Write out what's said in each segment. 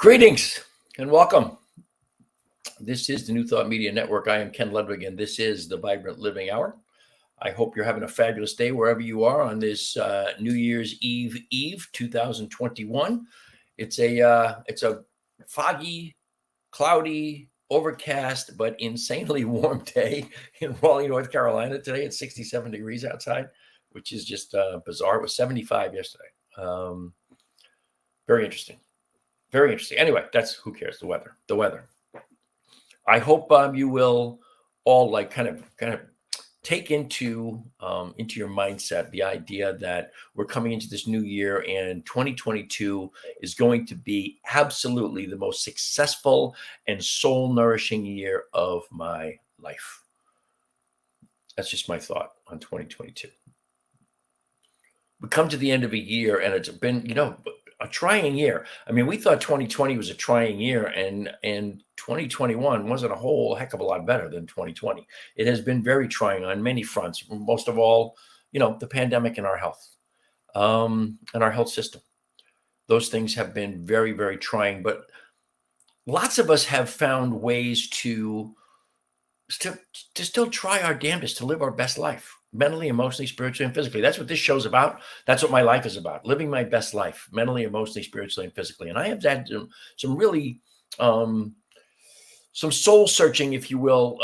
Greetings and welcome. This is the New Thought Media Network. I am Ken Ludwig, and this is the Vibrant Living Hour. I hope you're having a fabulous day wherever you are on this New Year's Eve 2021. It's a foggy, cloudy, overcast, but insanely warm day in Raleigh, North Carolina. Today it's 67 degrees outside, which is just bizarre. It was 75 yesterday. Very interesting. Very interesting. Anyway, that's who cares. The weather. I hope you will all kind of take into your mindset the idea that we're coming into this new year and 2022 is going to be absolutely the most successful and soul nourishing year of my life. That's just my thought on 2022. We come to the end of a year and it's been, a trying year. I mean, we thought 2020 was a trying year, and 2021 wasn't a whole heck of a lot better than 2020. It has been very trying on many fronts. Most of all, the pandemic and our health, and our health system. Those things have been very, very trying. But lots of us have found ways to still try our damnedest to live our best life. Mentally, emotionally, spiritually, and physically. That's what this show's about. That's what my life is about. Living my best life, mentally, emotionally, spiritually, and physically. And I have had some really, some soul searching, if you will,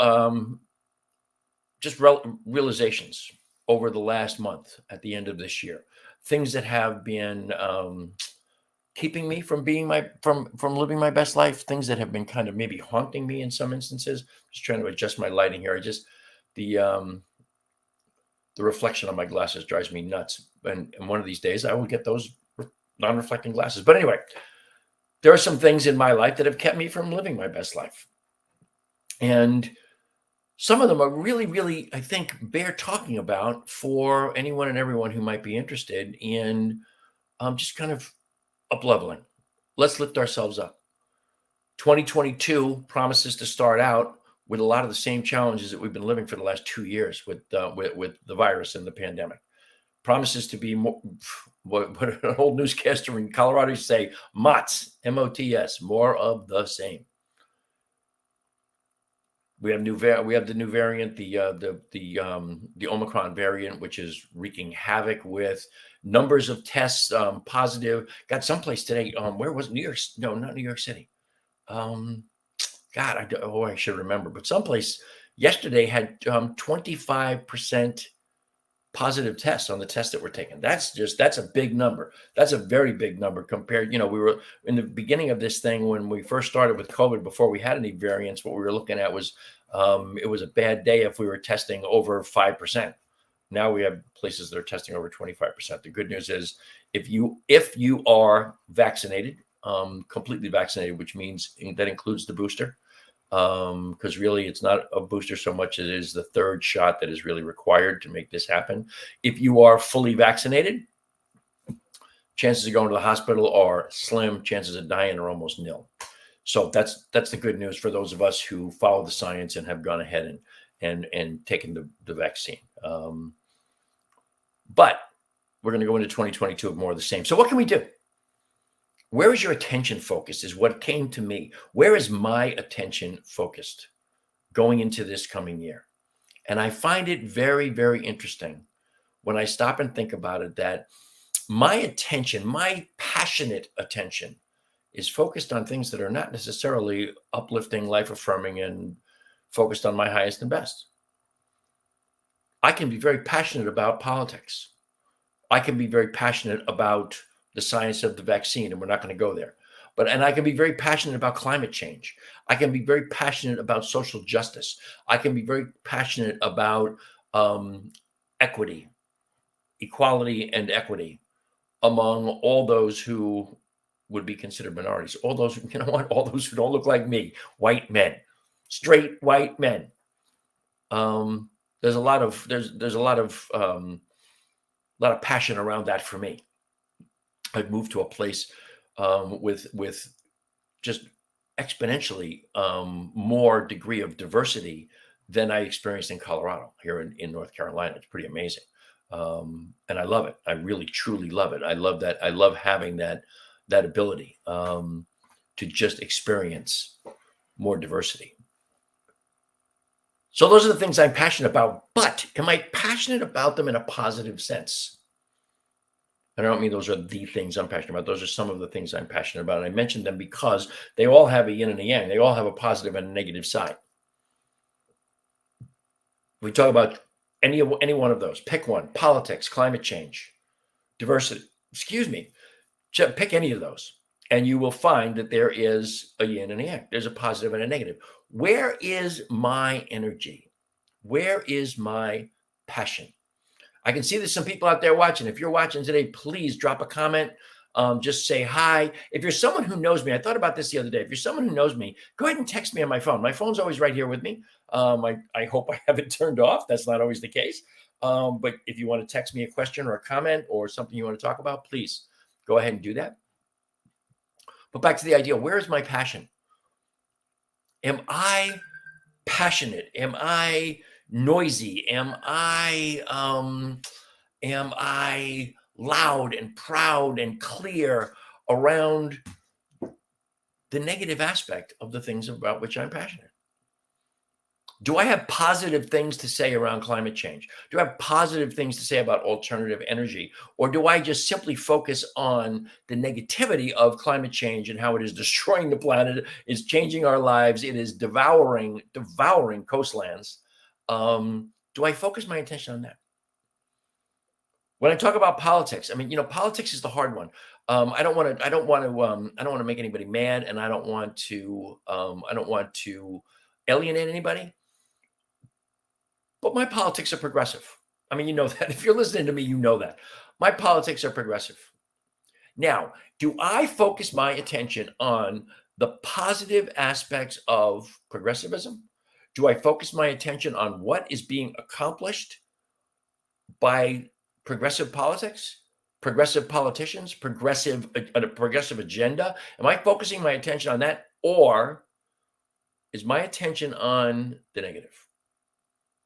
just realizations over the last month at the end of this year. Things that have been keeping me from being from living my best life. Things that have been kind of maybe haunting me in some instances. Just trying to adjust my lighting here. The reflection on my glasses drives me nuts. And one of these days I will get those non-reflecting glasses. But anyway, there are some things in my life that have kept me from living my best life. And some of them are really, really, I think, bear talking about for anyone and everyone who might be interested in just kind of up-leveling. Let's lift ourselves up. 2022 promises to start out with a lot of the same challenges that we've been living for the last 2 years with the virus and the pandemic. Promises to be more, what an old newscaster in Colorado used to say, MOTS, M-O-T-S, more of the same. We have the new variant, the Omicron variant, which is wreaking havoc with numbers of tests positive. Got someplace today. Where was it? New York? No, not New York City. God, I should remember, but someplace yesterday had 25% positive tests on the test that we're taking. That's a big number. That's a very big number compared, we were in the beginning of this thing when we first started with COVID, before we had any variants, what we were looking at was, it was a bad day if we were testing over 5%. Now we have places that are testing over 25%. The good news is if you are vaccinated, completely vaccinated, which means that includes the booster, because really it's not a booster so much as it is the third shot that is really required to make this happen. If you are fully vaccinated, chances of going to the hospital are slim. Chances of dying are almost nil. So that's the good news for those of us who follow the science and have gone ahead and taken the vaccine. But we're going to go into 2022 of more of the same. So what can we do? Where is your attention focused is what came to me. Where is my attention focused going into this coming year? And I find it very, very interesting when I stop and think about it, that my attention, my passionate attention, is focused on things that are not necessarily uplifting, life affirming, and focused on my highest and best. I can be very passionate about politics. I can be very passionate about the science of the vaccine, and we're not going to go there. And I can be very passionate about climate change. I can be very passionate about social justice. I can be very passionate about equity, equality and equity among all those who would be considered minorities. All those, all those who don't look like me, white men, straight white men. There's a lot of passion around that for me. I've moved to a place with just exponentially more degree of diversity than I experienced in Colorado, here in North Carolina. It's pretty amazing. And I love it. I really, truly love it. I love that. I love having that ability. to just experience more diversity. So those are the things I'm passionate about, but am I passionate about them in a positive sense? And I don't mean those are the things I'm passionate about. Those are some of the things I'm passionate about. And I mentioned them because they all have a yin and a yang. They all have a positive and a negative side. We talk about any one of those. Pick one: politics, climate change, diversity. Excuse me. Pick any of those, and you will find that there is a yin and a yang. There's a positive and a negative. Where is my energy? Where is my passion? I can see there's some people out there watching. If you're watching today, please drop a comment. Just say hi. If you're someone who knows me, I thought about this the other day. If you're someone who knows me, go ahead and text me on my phone. My phone's always right here with me. I hope I have it turned off. That's not always the case. But if you want to text me a question or a comment or something you want to talk about, please go ahead and do that. But back to the idea, where is my passion? Am I passionate? Am I noisy? Am I loud and proud and clear around the negative aspect of the things about which I'm passionate? Do I have positive things to say around climate change? Do I have positive things to say about alternative energy? Or do I just simply focus on the negativity of climate change and how it is destroying the planet, is changing our lives, it is devouring coastlands? Do I focus my attention on that? When I talk about politics, I mean, politics is the hard one. I don't want to make anybody mad, and I don't want to alienate anybody. But my politics are progressive. I mean, you know that. If you're listening to me, you know that. My politics are progressive. Now, do I focus my attention on the positive aspects of progressivism? Do I focus my attention on what is being accomplished by progressive politics, progressive politicians, a progressive agenda? Am I focusing my attention on that, or is my attention on the negative?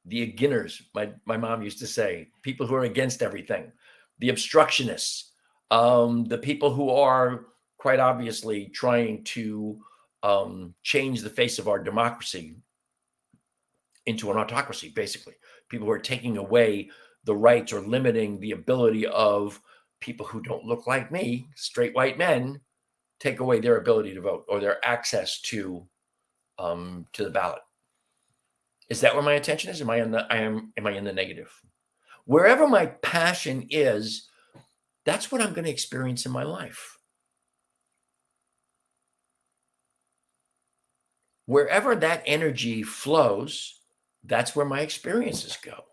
The beginners, my mom used to say, people who are against everything, the obstructionists, the people who are quite obviously trying to change the face of our democracy into an autocracy, basically. People who are taking away the rights or limiting the ability of people who don't look like me, straight white men, take away their ability to vote or their access to the ballot. Is that where my attention is? Am I in the negative? Wherever my passion is, that's what I'm going to experience in my life. Wherever that energy flows, that's where my experiences go.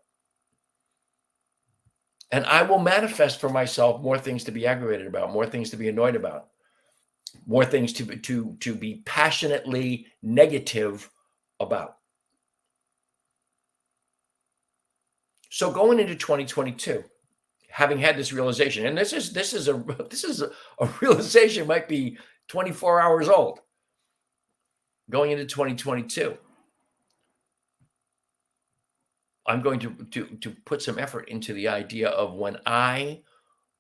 And I will manifest for myself more things to be aggravated about, more things to be annoyed about, more things to be passionately negative about. So going into 2022, having had this realization, and this is a realization might be 24 hours old. Going into 2022, I'm going to put some effort into the idea of when I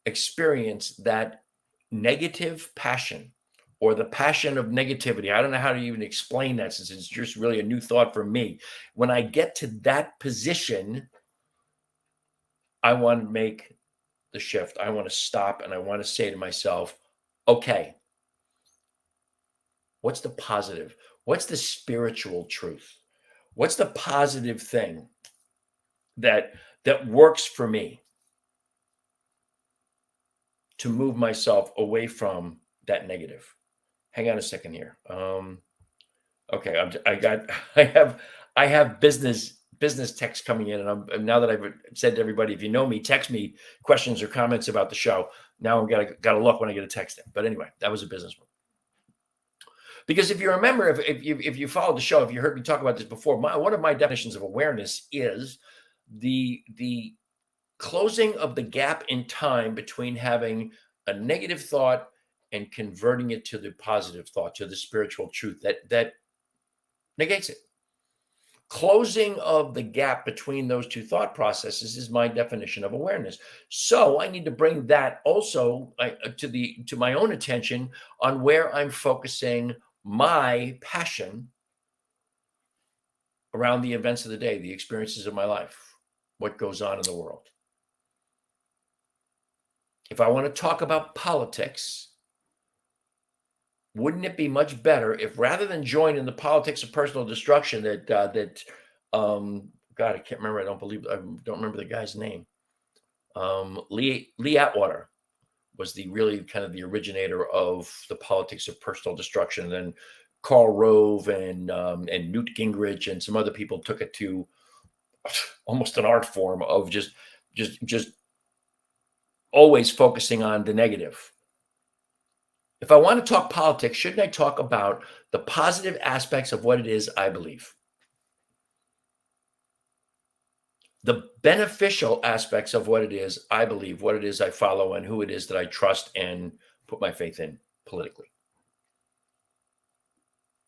experience that negative passion or the passion of negativity. I don't know how to even explain that, since it's just really a new thought for me. When I get to that position, I want to make the shift. I want to stop and I want to say to myself, okay, what's the positive? What's the spiritual truth? What's the positive thing that works for me to move myself away from that negative? Hang on a second here. Okay, I have business text coming in, and now that I've said to everybody, if you know me, text me questions or comments about the show. Now I'm gotta look when I get a text in. But anyway, that was a business one. Because if you remember, if you followed the show, if you heard me talk about this before, one of my definitions of awareness is the closing of the gap in time between having a negative thought and converting it to the positive thought, to the spiritual truth that negates it. Closing of the gap between those two thought processes is my definition of awareness. So I need to bring that also to my own attention on where I'm focusing my passion around the events of the day, the experiences of my life, what goes on in the world. If I want to talk about politics, wouldn't it be much better if, rather than join in the politics of personal destruction God, I can't remember. I don't remember the guy's name. Lee Atwater was really kind of the originator of the politics of personal destruction. And then Karl Rove and Newt Gingrich and some other people took it to almost an art form of just always focusing on the negative. If I want to talk politics, shouldn't I talk about the positive aspects of what it is I believe? The beneficial aspects of what it is I believe, what it is I follow, and who it is that I trust and put my faith in politically.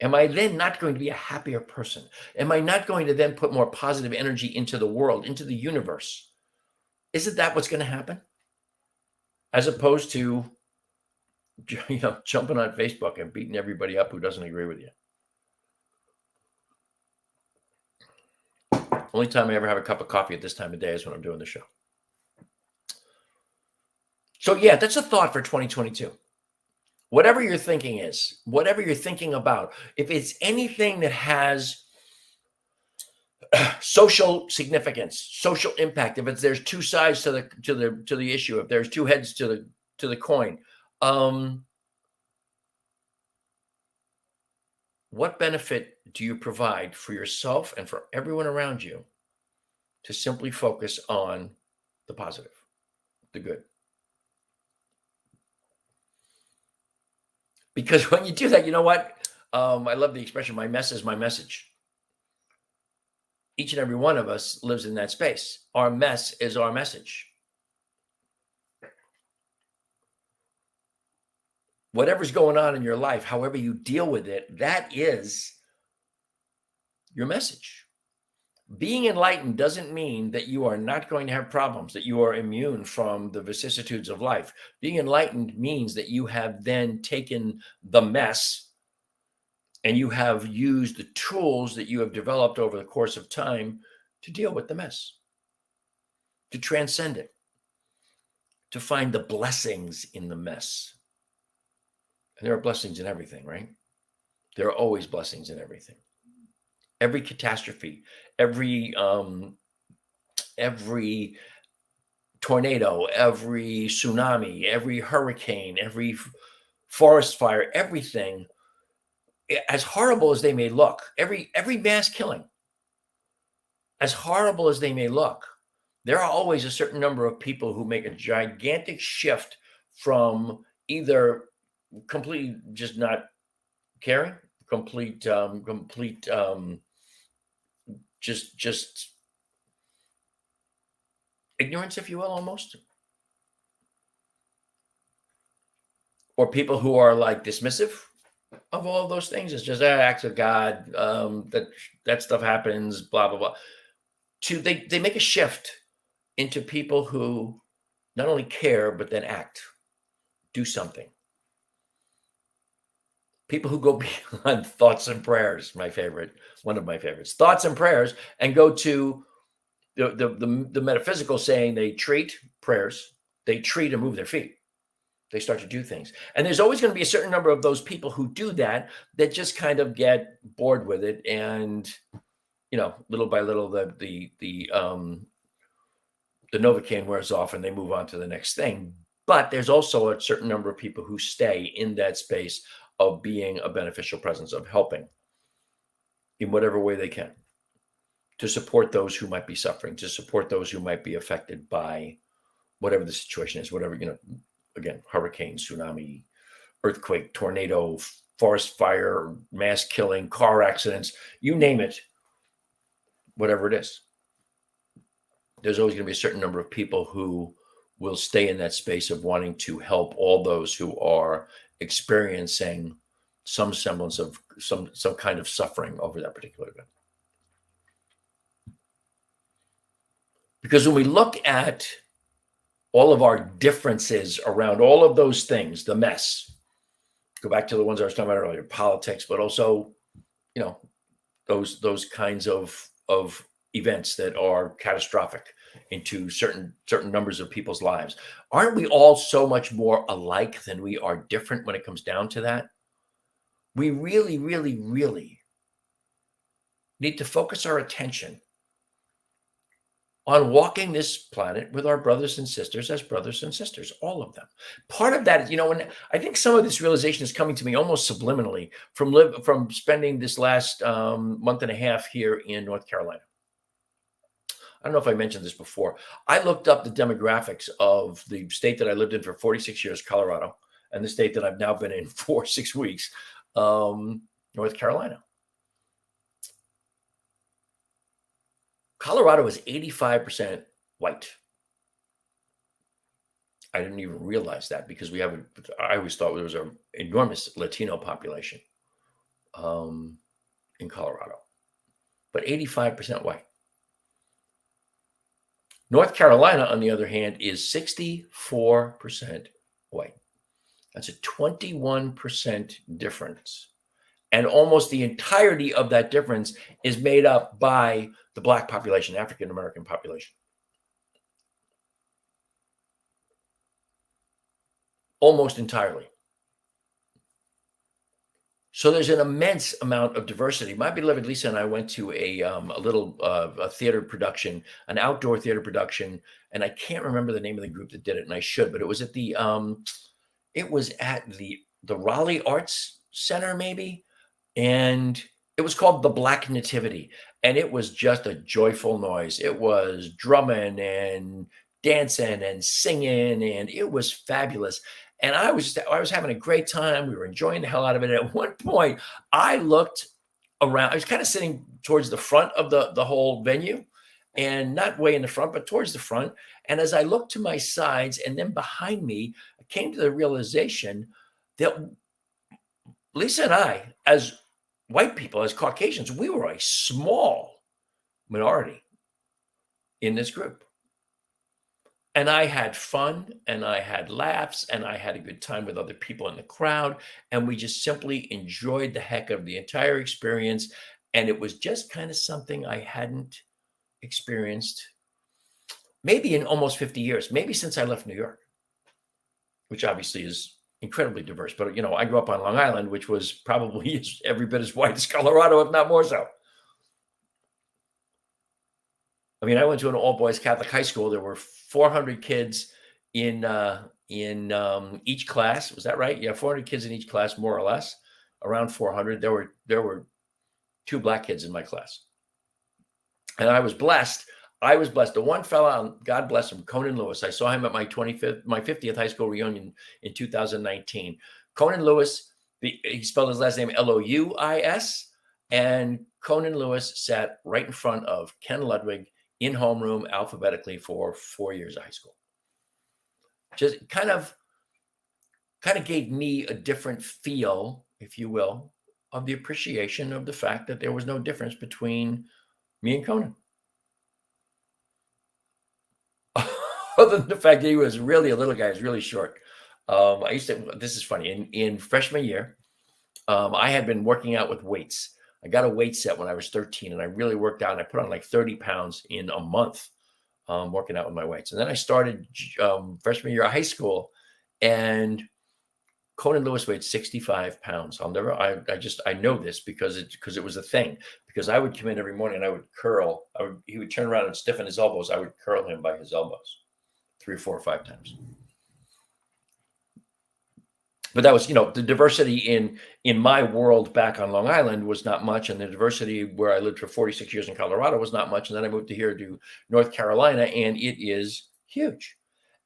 Am I then not going to be a happier person? Am I not going to then put more positive energy into the world, into the universe? Isn't that what's going to happen? As opposed to, jumping on Facebook and beating everybody up who doesn't agree with you. Only time I ever have a cup of coffee at this time of day is when I'm doing the show. So yeah, that's a thought for 2022. Whatever your thinking is, whatever you're thinking about, if it's anything that has social significance, social impact, if there's two sides to the issue, if there's two heads to the coin, what benefit do you provide for yourself and for everyone around you to simply focus on the positive, the good? Because when you do that, you know what? I love the expression, my mess is my message. Each and every one of us lives in that space. Our mess is our message. Whatever's going on in your life, however you deal with it, that is your message. Being enlightened doesn't mean that you are not going to have problems, that you are immune from the vicissitudes of life. Being enlightened means that you have then taken the mess and you have used the tools that you have developed over the course of time to deal with the mess, to transcend it, to find the blessings in the mess. And there are blessings in everything, right? There are always blessings in everything. Every catastrophe, every tornado, every tsunami, every hurricane, every forest fire, everything, as horrible as they may look, every mass killing, as horrible as they may look, there are always a certain number of people who make a gigantic shift from either completely just not caring, just ignorance, if you will, almost, or people who are like dismissive of all of those things. It's just acts of God, that stuff happens, blah blah blah. They make a shift into people who not only care but then act, do something. People who go beyond thoughts and prayers, one of my favorites, thoughts and prayers, and go to the metaphysical, saying they treat prayers, they treat and move their feet. They start to do things. And there's always going to be a certain number of those people who do that just kind of get bored with it. And, little by little, the Novocaine wears off and they move on to the next thing. But there's also a certain number of people who stay in that space of being a beneficial presence, of helping in whatever way they can to support those who might be suffering, to support those who might be affected by whatever the situation is, whatever, again, hurricane, tsunami, earthquake, tornado, forest fire, mass killing, car accidents, you name it, whatever it is. There's always going to be a certain number of people who will stay in that space of wanting to help all those who are experiencing some semblance of some kind of suffering over that particular event. Because when we look at all of our differences around all of those things, the mess, go back to the ones I was talking about earlier, politics, but also, you know, those kinds of events that are catastrophic into certain numbers of people's lives. Aren't we all so much more alike than we are different when it comes down to that? We really, really, really need to focus our attention on walking this planet with our brothers and sisters as brothers and sisters, all of them. Part of that is, when I think some of this realization is coming to me almost subliminally from spending this last month and a half here in North Carolina. I don't know if I mentioned this before. I looked up the demographics of the state that I lived in for 46 years, Colorado, and the state that I've now been in for 6 weeks, North Carolina. Colorado is 85% white. I didn't even realize that because I always thought there was an enormous Latino population in Colorado, but 85% white. North Carolina, on the other hand, is 64% white. That's a 21% difference. And almost the entirety of that difference is made up by the Black population, African American population. Almost entirely. So there's an immense amount of diversity. My beloved Lisa and I went to a little theater production, an outdoor theater production, and I can't remember the name of the group that did it, and I should, but it was at the Raleigh Arts Center, maybe, and it was called The Black Nativity, and it was just a joyful noise. It was drumming and dancing and singing, and it was fabulous. And I was having a great time. We were enjoying the hell out of it. At one point, I looked around. I was kind of sitting towards the front of the whole venue, and not way in the front, but towards the front. And as I looked to my sides and then behind me, I came to the realization that Lisa and I, as white people, as Caucasians, we were a small minority in this group. And I had fun, and I had laughs, and I had a good time with other people in the crowd. And we just simply enjoyed the heck of the entire experience. And it was just kind of something I hadn't experienced maybe in almost 50 years, maybe since I left New York, which obviously is incredibly diverse. But, I grew up on Long Island, which was probably every bit as white as Colorado, if not more so. I mean, I went to an all-boys Catholic high school. There were 400 kids in each class. Was that right? Yeah, 400 kids in each class, more or less, around 400. There were 2 black kids in my class, and I was blessed. The one fella, God bless him, Conan Lewis. I saw him at my 50th high school reunion in 2019. Conan Lewis, he spelled his last name Louis, and Conan Lewis sat right in front of Ken Ludwig in homeroom alphabetically for 4 years of high school. Just kind of gave me a different feel, if you will, of the appreciation of the fact that there was no difference between me and Conan. Other than the fact that he was really a little guy, he was really short. This is funny, in freshman year, I had been working out with weights. I got a weight set when I was 13, and I really worked out, and I put on like 30 pounds in a month working out with my weights. And then I started freshman year of high school, and Conan Lewis weighed 65 pounds. I know this because it was a thing, because I would come in every morning and I would curl. He would turn around and stiffen his elbows. I would curl him by his elbows 3 or 4 or 5 times. But that was, the diversity in my world back on Long Island was not much. And the diversity where I lived for 46 years in Colorado was not much. And then I moved to North Carolina, and it is huge.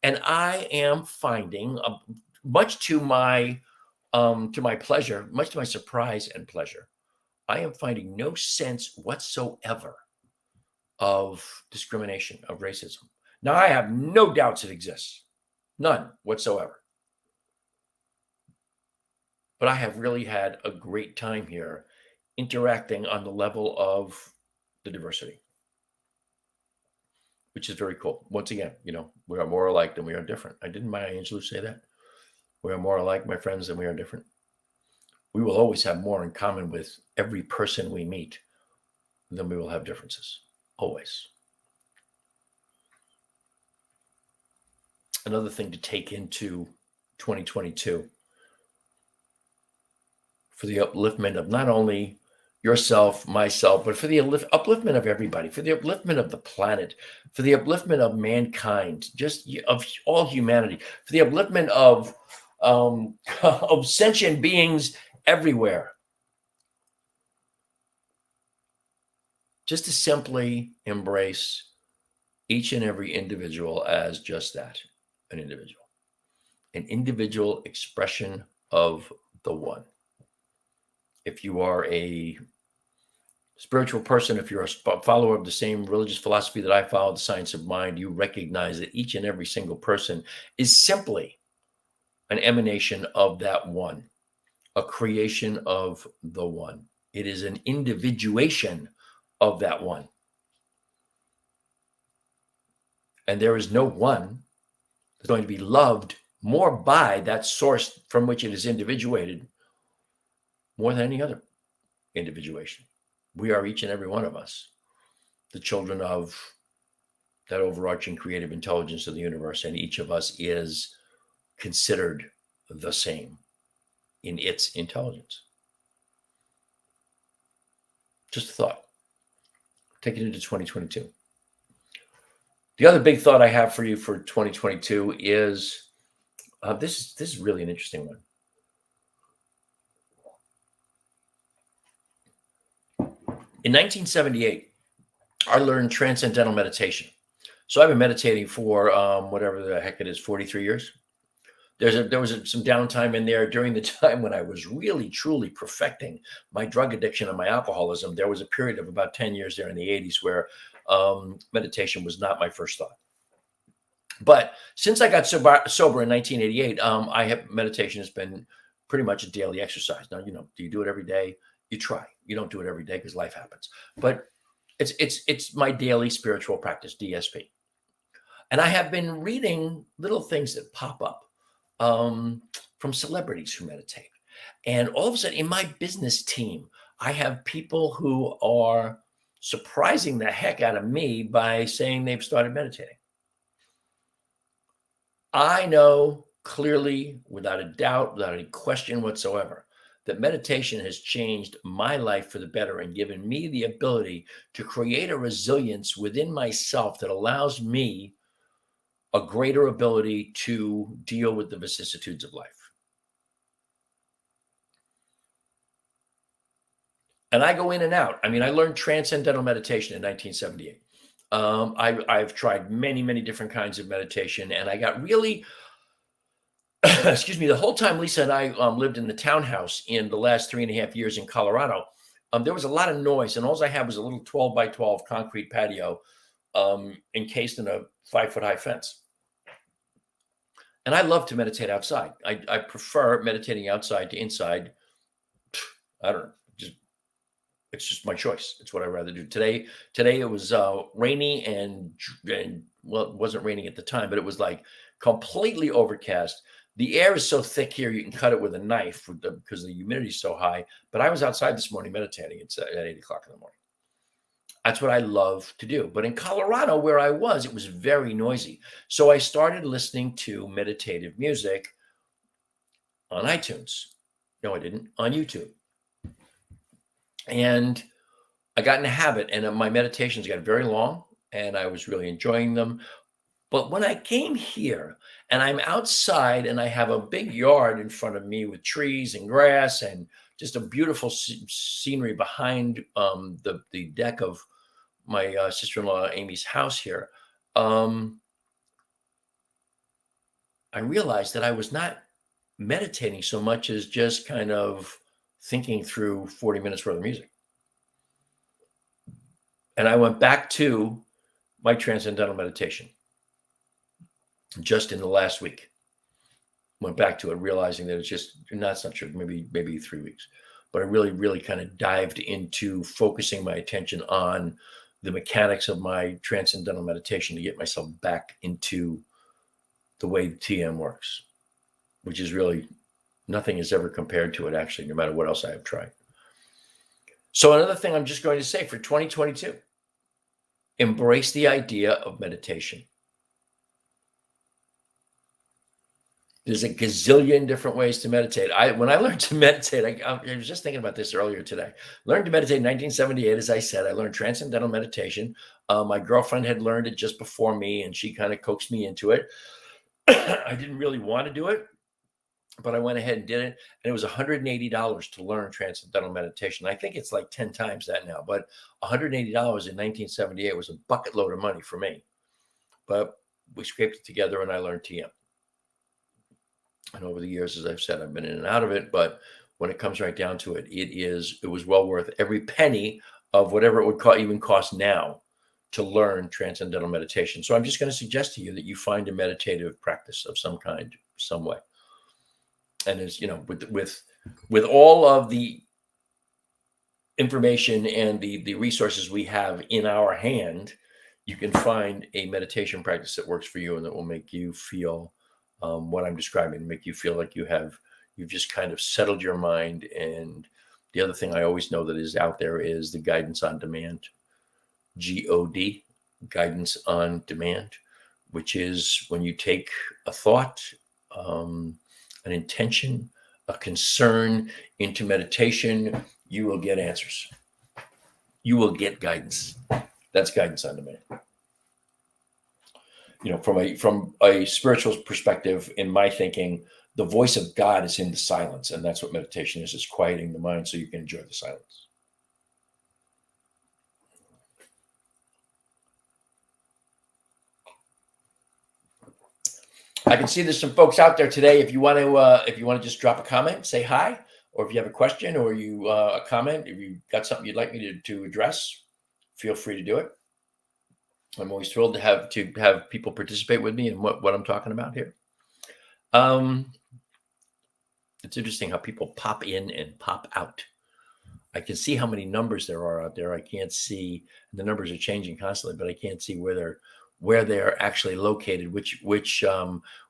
And I am finding, much to my pleasure, much to my surprise and pleasure, I am finding no sense whatsoever of discrimination, of racism. Now, I have no doubts it exists. None whatsoever. But I have really had a great time here interacting on the level of the diversity. which is very cool. Once again, we are more alike than we are different. I didn't Maya Angelou say that? We are more alike, my friends, than we are different. We will always have more in common with every person we meet than we will have differences. Always. Another thing to take into 2022 for the upliftment of not only yourself, myself, but for the upliftment of everybody, for the upliftment of the planet, for the upliftment of mankind, just of all humanity, for the upliftment of of sentient beings everywhere. Just to simply embrace each and every individual as just that, an individual expression of the one. If you are a spiritual person, if you're a follower of the same religious philosophy that I follow, the science of mind, you recognize that each and every single person is simply an emanation of that one, a creation of the one. It is an individuation of that one. And there is no one that's going to be loved more by that source from which it is individuated more than any other individuation. We are, each and every one of us, the children of that overarching creative intelligence of the universe, and each of us is considered the same in its intelligence. Just a thought. Take it into 2022. The other big thought I have for you for 2022 is this is really an interesting one. In 1978, I learned transcendental meditation. So I've been meditating for whatever the heck it is, 43 years. There was some downtime in there during the time when I was really, truly perfecting my drug addiction and my alcoholism. There was a period of about 10 years there in the 80s where meditation was not my first thought. But since I got sober in 1988, meditation has been pretty much a daily exercise. Now, do you do it every day? You try. You don't do it every day because life happens. But it's my daily spiritual practice, DSP. And I have been reading little things that pop up from celebrities who meditate. And all of a sudden, in my business team, I have people who are surprising the heck out of me by saying they've started meditating. I know clearly, without a doubt, without any question whatsoever, that meditation has changed my life for the better and given me the ability to create a resilience within myself that allows me a greater ability to deal with the vicissitudes of life. And I go in and out. I mean, I learned transcendental meditation in 1978. I've tried many, many different kinds of meditation, and I got really, excuse me, the whole time Lisa and I lived in the townhouse in the last 3.5 years in Colorado, there was a lot of noise, and all I had was a little 12 by 12 concrete patio encased in a 5-foot high fence. And I love to meditate outside. I prefer meditating outside to inside. I don't know. It's just my choice. It's what I'd rather do. Today it was rainy and well, it wasn't raining at the time, but it was like completely overcast. The air is so thick here, you can cut it with a knife because the humidity is so high. But I was outside this morning meditating. It's at 8 o'clock in the morning. That's what I love to do. But in Colorado, where I was, it was very noisy. So I started listening to meditative music on iTunes. No, I didn't. On YouTube. And I got in a habit, and my meditations got very long, and I was really enjoying them. But when I came here and I'm outside and I have a big yard in front of me with trees and grass and just a beautiful scenery behind the deck of my sister-in-law Amy's house here, I realized that I was not meditating so much as just kind of thinking through 40 minutes worth of music. And I went back to my transcendental meditation just in the last week. Went back to it, realizing that it's not true, maybe 3 weeks. But I really, really kind of dived into focusing my attention on the mechanics of my transcendental meditation to get myself back into the way TM works, which is really nothing is ever compared to it, actually, no matter what else I have tried. So another thing I'm just going to say for 2022, embrace the idea of meditation. There's a gazillion different ways to meditate. When I learned to meditate, I was just thinking about this earlier today. Learned to meditate in 1978, as I said. I learned transcendental meditation. My girlfriend had learned it just before me, and she kind of coaxed me into it. I didn't really want to do it, but I went ahead and did it. And it was $180 to learn transcendental meditation. I think it's like 10 times that now, but $180 in 1978 was a bucket load of money for me. But we scraped it together and I learned TM. And over the years, as I've said, I've been in and out of it. But when it comes right down to it, it was well worth every penny of whatever it would even cost now to learn transcendental meditation. So I'm just going to suggest to you that you find a meditative practice of some kind, some way. And as you know, with all of the information and the resources we have in our hand, you can find a meditation practice that works for you and that will make you feel what I'm describing, make you feel like you've just kind of settled your mind. And the other thing I always know that is out there is the guidance on demand, GOD, guidance on demand, which is when you take a thought, an intention, a concern into meditation, you will get answers. You will get guidance. That's guidance on demand. You know, from a spiritual perspective, in my thinking, the voice of God is in the silence, and that's what meditation is quieting the mind so you can enjoy the silence. I can see there's some folks out there today. If you want to just drop a comment, say hi, or if you have a question or a comment, if you got something you'd like me to address, feel free to do it. I'm always thrilled to have people participate with me in what I'm talking about here. It's interesting how people pop in and pop out. I can see how many numbers there are out there. I can't see, the numbers are changing constantly, but I can't see where they're actually located, which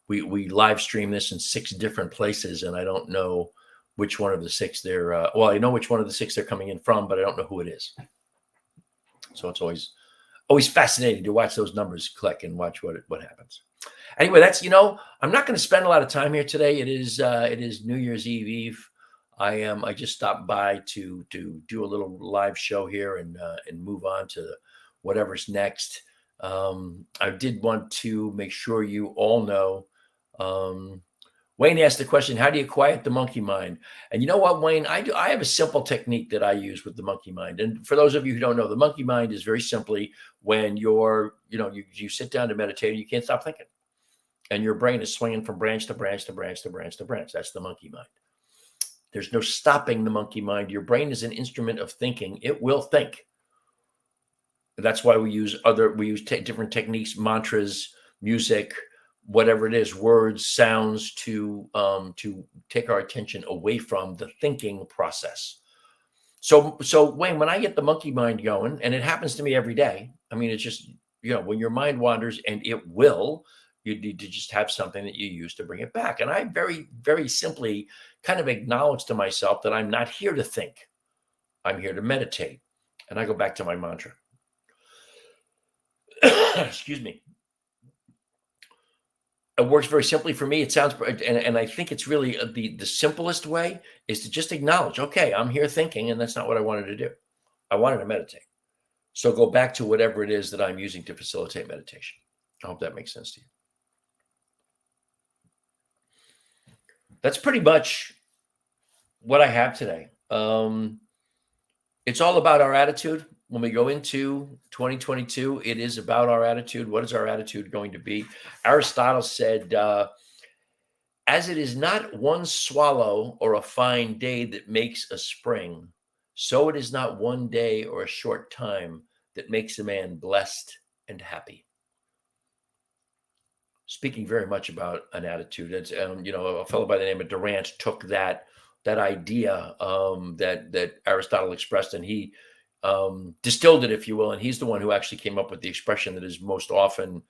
we live stream this in 6 different places, and I don't know which one of the 6 they're well, I know which one of the 6 they're coming in from, but I don't know who it is. So it's always fascinating to watch those numbers click and watch what happens. Anyway, that's, I'm not going to spend a lot of time here today. It is New Year's Eve. I just stopped by to do a little live show here and move on to whatever's next. I did want to make sure you all know. Wayne asked the question, how do you quiet the monkey mind? And you know what, Wayne, I have a simple technique that I use with the monkey mind. And for those of you who don't know, the monkey mind is very simply when you sit down to meditate and you can't stop thinking. And your brain is swinging from branch to branch to branch to branch to branch. That's the monkey mind. There's no stopping the monkey mind. Your brain is an instrument of thinking. It will think. That's why we use different techniques, mantras, music, whatever it is, words, sounds to take our attention away from the thinking process. So Wayne, when I get the monkey mind going, and it happens to me every day, I mean, it's just, when your mind wanders, and it will, you need to just have something that you use to bring it back. And I very, very simply kind of acknowledge to myself that I'm not here to think. I'm here to meditate. And I go back to my mantra. Excuse me. It works very simply for me. It sounds, and I think it's really the simplest way is to just acknowledge, okay, I'm here thinking, and that's not what I wanted to do. I wanted to meditate. So go back to whatever it is that I'm using to facilitate meditation. I hope that makes sense to you. That's pretty much what I have today. It's all about our attitude. When we go into 2022, it is about our attitude. What is our attitude going to be? Aristotle said, as it is not one swallow or a fine day that makes a spring, so it is not one day or a short time that makes a man blessed and happy. Speaking very much about an attitude. It's, a fellow by the name of Durant took that idea that Aristotle expressed, and he distilled it, if you will. And he's the one who actually came up with the expression that is most often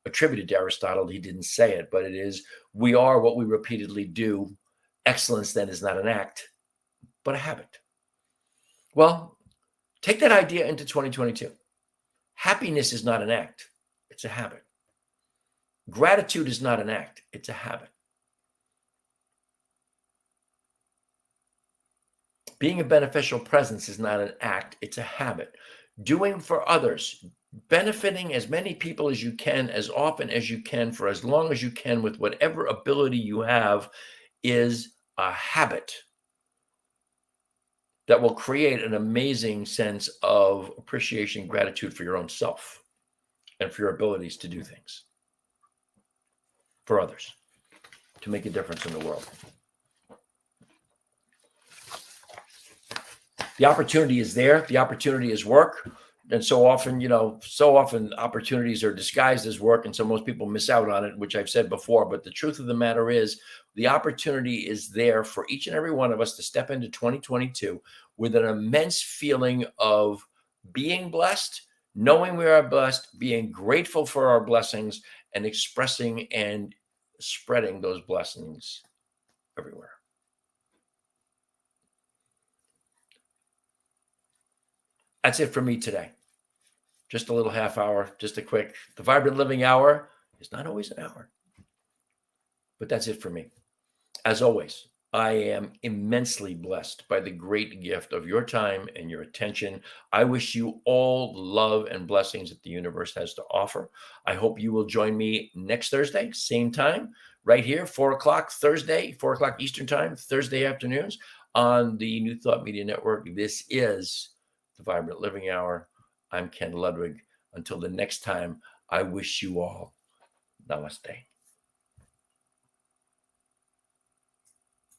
attributed to Aristotle. He didn't say it, but it is, we are what we repeatedly do. Excellence then is not an act, but a habit. Well, take that idea into 2022. Happiness is not an act, it's a habit. Gratitude is not an act, it's a habit. Being a beneficial presence is not an act, it's a habit. Doing for others, benefiting as many people as you can, as often as you can, for as long as you can, with whatever ability you have, is a habit that will create an amazing sense of appreciation, gratitude for your own self and for your abilities to do things for others, to make a difference in the world. The opportunity is there. The opportunity is work. And so often opportunities are disguised as work. And so most people miss out on it, which I've said before. But the truth of the matter is, the opportunity is there for each and every one of us to step into 2022 with an immense feeling of being blessed, knowing we are blessed, being grateful for our blessings, and expressing and spreading those blessings everywhere. That's it for me today. Just a little half hour, just a quick. The Vibrant Living Hour is not always an hour, but that's it for me. As always, I am immensely blessed by the great gift of your time and your attention. I wish you all the love and blessings that the universe has to offer. I hope you will join me next Thursday, same time, right here, 4 o'clock Thursday, 4 o'clock Eastern time, Thursday afternoons on the New Thought Media Network. This is the Vibrant Living Hour. I'm Ken Ludwig. Until the next time, I wish you all namaste.